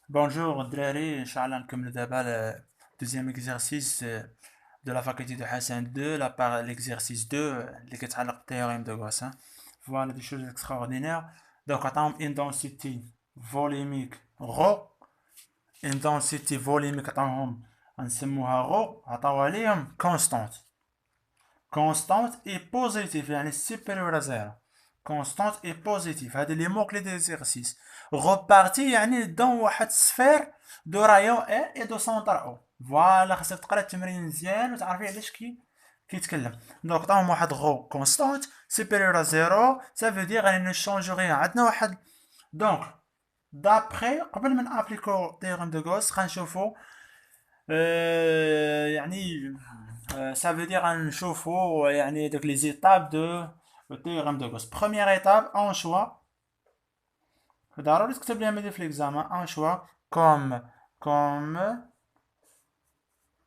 Bonjour Drari, Inch'Allah, comme le débat, le deuxième exercice de la faculté de Hassan 2, l'exercice 2, qui est le théorème de Gauss. Hein. Voilà des choses extraordinaires. Donc, attends, une densité volumique ρ, une densité volumique, attends, on se ρ, attends, عليهم constante. Constante et positive, يعني supérieure à zéro. Constante et positive, هذه les mots clés de l'exercice. Reparti يعني dans واحد sphère de rayon A et de centre O. فوالا خاصك تقرا التمرين مزيان وتعرفي علاش كيتكلم. دونك عطاهم واحد غو كونستانت supérieur à zéro, ça veut dire elle ne change rien. عندنا واحد دونك d'après قبل ما نابليكو théorème de Gauss غنشوفو يعني ça veut dire نشوفوا يعني donc les étapes de le théorème de Gauss. Première étape, un choix. ضروري تكتب لي هذه في l'examen. Un choix comme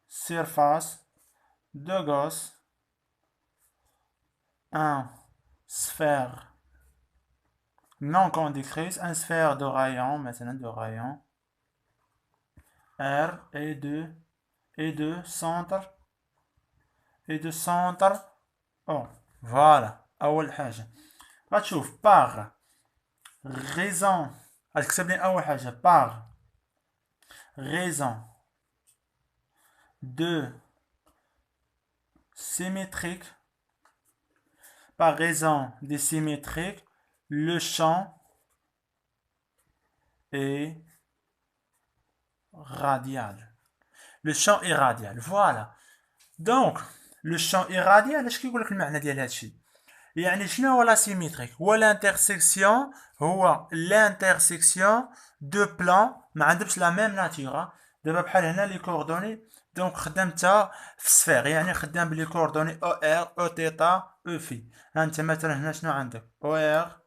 surface de Gauss un sphère non conductrice, un sphère de rayon, maintenant de rayon R et de centre O. Voilà. أول حاجة غتشوف par raison غتكتب لي أول حاجة par raison de symétrique par raison de symétrique le champ est radial. Le champ est radial. Voilà. Donc le champ est radial. اش كيقول لك المعنى ديال هادشي؟ يعني شنو هو لا سيميتريك؟ هو الانترسيكسيون، هو الانترسيكسيون دو بلان ما عندهمش لا ميم ناتور. دابا بحال هنا لي كوردوني دونك خدمتها في سفير، يعني خدام بلي كوردوني او ار او تيتا او في. ها انت مثلا هنا شنو عندك؟ او ار،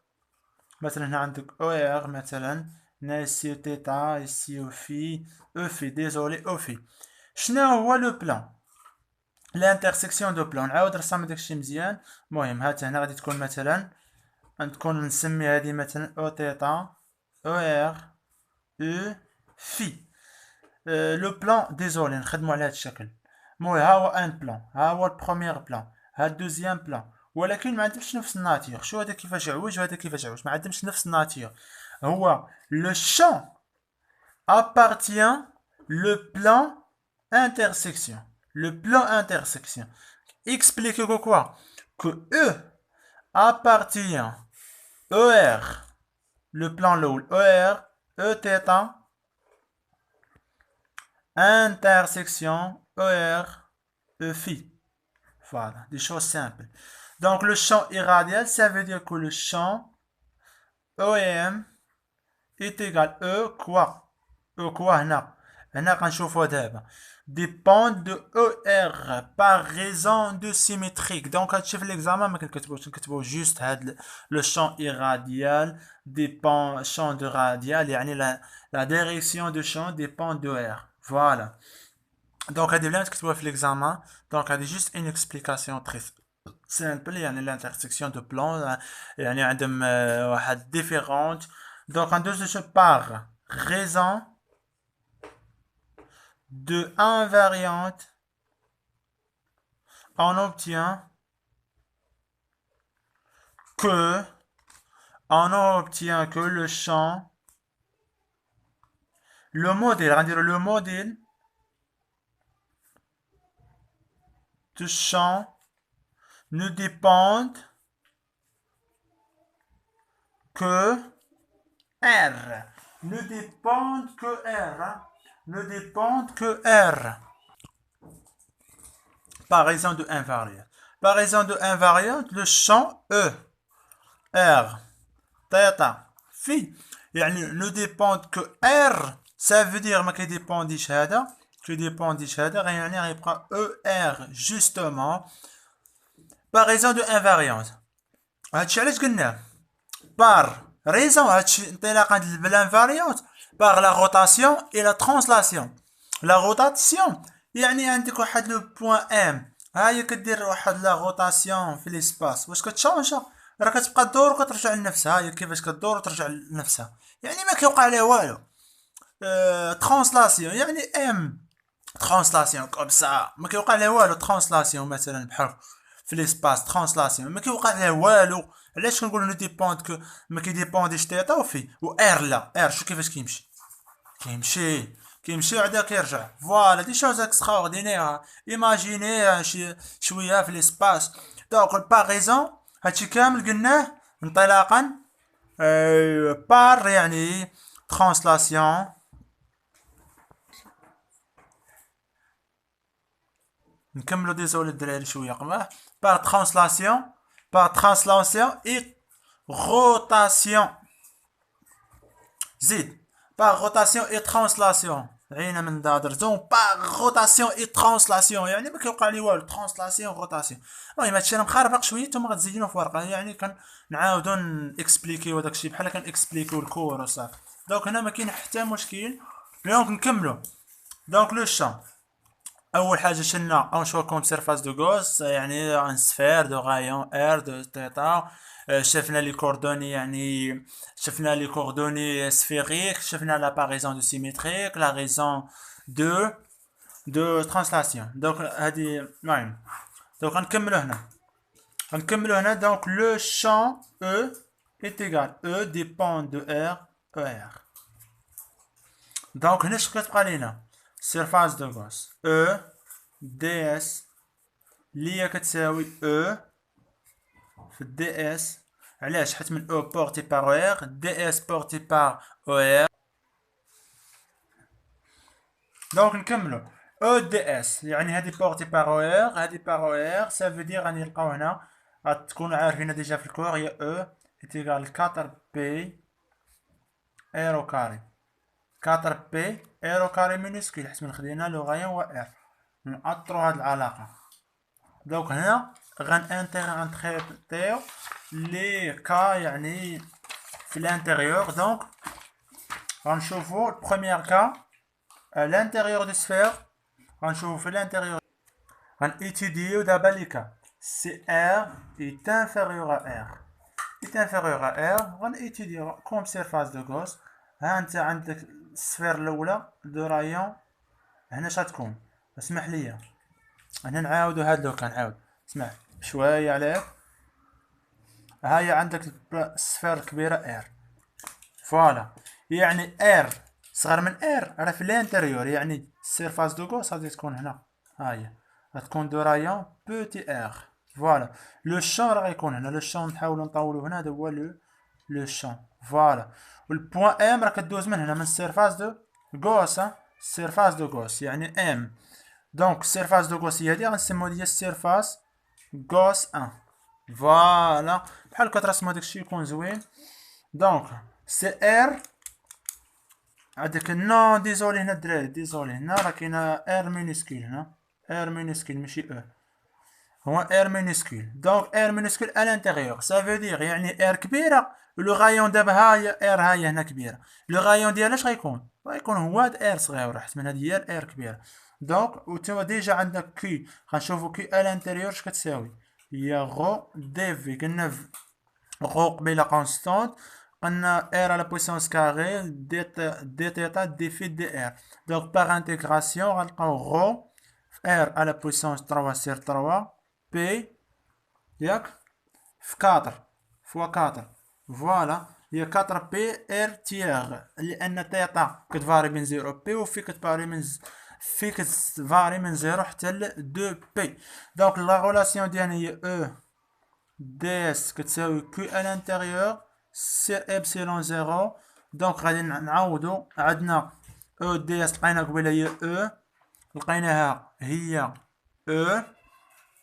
مثلا هنا عندك او ار مثلا، هنا سي تيتا سي او في او في، ديزولي او في. شنو هو لو بلان؟ الانترسيكسيون دو بلان. نعاود نرسم داكشي مزيان. المهم هات هنا غادي تكون مثلا غنكون نسمي هادي مثلا او تيتا او ار او في. لو بلان ديزولي نخدمو على هاد الشكل. المهم ها هو ان بلان، ها هو البروميير بلان، ها الدوزيام بلان، ولكن ما عندهمش نفس الناتير. شو هذا كيفاش عوج وهذا كيفاش عوج؟ ما عندهمش نفس الناتير. هو لو شان appartient le plan intersection. Le plan intersection. Explique que quoi? Que E appartient ER, le plan low, ER, E θ, intersection ER, E phi. Voilà, des choses simples. Donc le champ irradial, ça veut dire que le champ EM est égal E quoi? E quoi هنا؟ هنا غنشوفو دابا dépend de ER par raison de symétrique. Donc هادشي في l'examen ما كنكتبوش، نكتبو juste هاد le champ irradial dépend champ de radial يعني la direction de champ dépend de R. Voilà. Donc هادي بلا تكتبوها في l'examen. Donc هادي juste une explication très simple يعني l'intersection de plans يعني عندهم واحد différente. Donc ندوزو par raison de invariante, on obtient que le champ, le modèle, on va dire le modèle de champ ne dépend que R. Ne dépend que R. Hein. Ne dépend que R. Par raison de invariante. Par raison de invariante, le champ E, R, θ, phi, يعني ne dépend que R. Ça veut dire ما كيديبونديش هذا، كيديبونديش هذا، يعني غيبقى ER justement par raison de invariante. هادشي علاش قلنا par raison هادشي انطلاقا بالانفاريونت par la rotation et la translation. La rotation يعني عندك واحد لو بوين ام، ها هي كدير واحد لا روتاسيون في ليسباس، واش كتشونجا؟ راه كتبقى تدور وكترجع لنفسها. ها هي كيفاش كدور وترجع لنفسها، يعني ما كيوقع لها والو. ترانسلاسيون يعني ام ترانسلاسيون كومسا ما كيوقع لها والو ترانسلاسيون مثلا بحال في ليسباس ترانسلاسيون ما كيوقع لها والو علاش كنقولوا نو ديبوند كو ما كيديبونديش تيتا وفي و ار لا ار شو كيفاش كيمشي عدا كيرجع فوالا دي شوز اكستراوردينير ايماجيني شويه في ليسباس دونك الباغيزون هادشي كامل قلناه انطلاقا بار يعني ترانسلاسيون نكملو ديزولي الدراري شويه قباه par translation et rotation زيد par rotation et translation عينا من دادر زون par rotation et translation يعني ما كيوقع لي والو translation rotation المهم هادشي انا مخربق شويه نتوما غتزينوه في ورقه يعني كنعاودو اكسبليكيو داكشي بحال كنكسبليكيو الكور وصافي دونك هنا ما كاين حتى مشكل دونك نكملو دونك لو شون اول حاجه شلنا اون شو كوم سيرفاس دو غوس يعني ان سفير دو غايون ار دو تيتا شفنا لي كوردوني يعني شفنا لي كوردوني سفيريك شفنا لاباريزون دو سيميتريك لا ريزون دو ترانسلاسيون دونك هادي المهم دونك غنكملو هنا دونك لو شون او est égal e dépend de r er دونك هنا اش كتبقى لينا سيرفاس دو غوس او دي اس اللي هي كتساوي او في الدي اس علاش حيت من او بورتي بار او ار دي اس بورتي بار او ار دونك نكملو او دي اس يعني هادي بورتي بار او ار هادي بار او ار سافو دير غادي نلقاو هنا غتكونوا عارفين ديجا في الكور هي او ايتيغال 4 بي ار او كاري 4 بي ار او كاري مينوسكول حيت من خدينا لو غايون و ار نأطرو هاد العلاقة دونك هنا غنتريبتيو لي كا يعني في الانتيريور دونك غنشوفو البروميير كا الانتيريور دو سفير غنشوفو في الانتيريور غنإتيديو دابا لي كا سي ار est inférieur à r est inférieur à r غنإتيديو كوم سيرفاس دو غوس ها انت عندك السفير الاولى دو رايون هنا شتكون اسمح لي هنا نعاودو هاد لو كنعاود اسمع شويه عليك هاهي عندك السفير الكبيره ار فوالا يعني ار صغر من ار راه في الانتيريور يعني السيرفاس دو غوس غادي تكون هنا هاهي غتكون دو رايون بوتي ار فوالا لو شون راه غيكون هنا لو شون نحاولو نطولو هنا هذا هو لو شون فوالا والبوان ام راه كدوز من هنا من السيرفاس دو غوس السيرفاس دو غوس يعني ام دونك السيرفاس دو غوس هي هادي غنسمو ديال السيرفاس غوس 1 فوالا بحال كترسمو داكشي يكون زوين دونك سي ار هاداك نو ديزولي هنا الدراري ديزولي هنا راه كاينه ار مينيسكول هنا ار مينيسكول ماشي او هو ار مينيسكول دونك ار مينيسكول ا لانتيريور سافو دير يعني ار كبيره لو غايون دابا هاهي ار هاهي هنا كبيره لو غايون ديالها اش غيكون هو هاد ار صغيره حيت من هادي هي الار كبيره دونك و توا ديجا عندك كي غنشوفو كي ا لانتيريور اش كتساوي هي غو دي في قلنا غو قبيله كونستانت قلنا ار على بويسونس كاري دي تيتا دي في دي ار دونك باغ انتيغراسيون غنلقاو غو ار على بويسونس 3 سير 3 بي ياك في 4 فوا 4 فوالا هي 4 بي ار تيغ لان تيتا كتفاري من 0 بي وفي كتفاري من كتفاري من 0 حتى ل 2 بي دونك لا ريلاسيون ديالنا هي او دي اس كتساوي كيو ا لانتيريور سي ابسيلون 0 دونك غادي نعوضو عندنا او دي اس لقينا قبيله هي او لقيناها هي او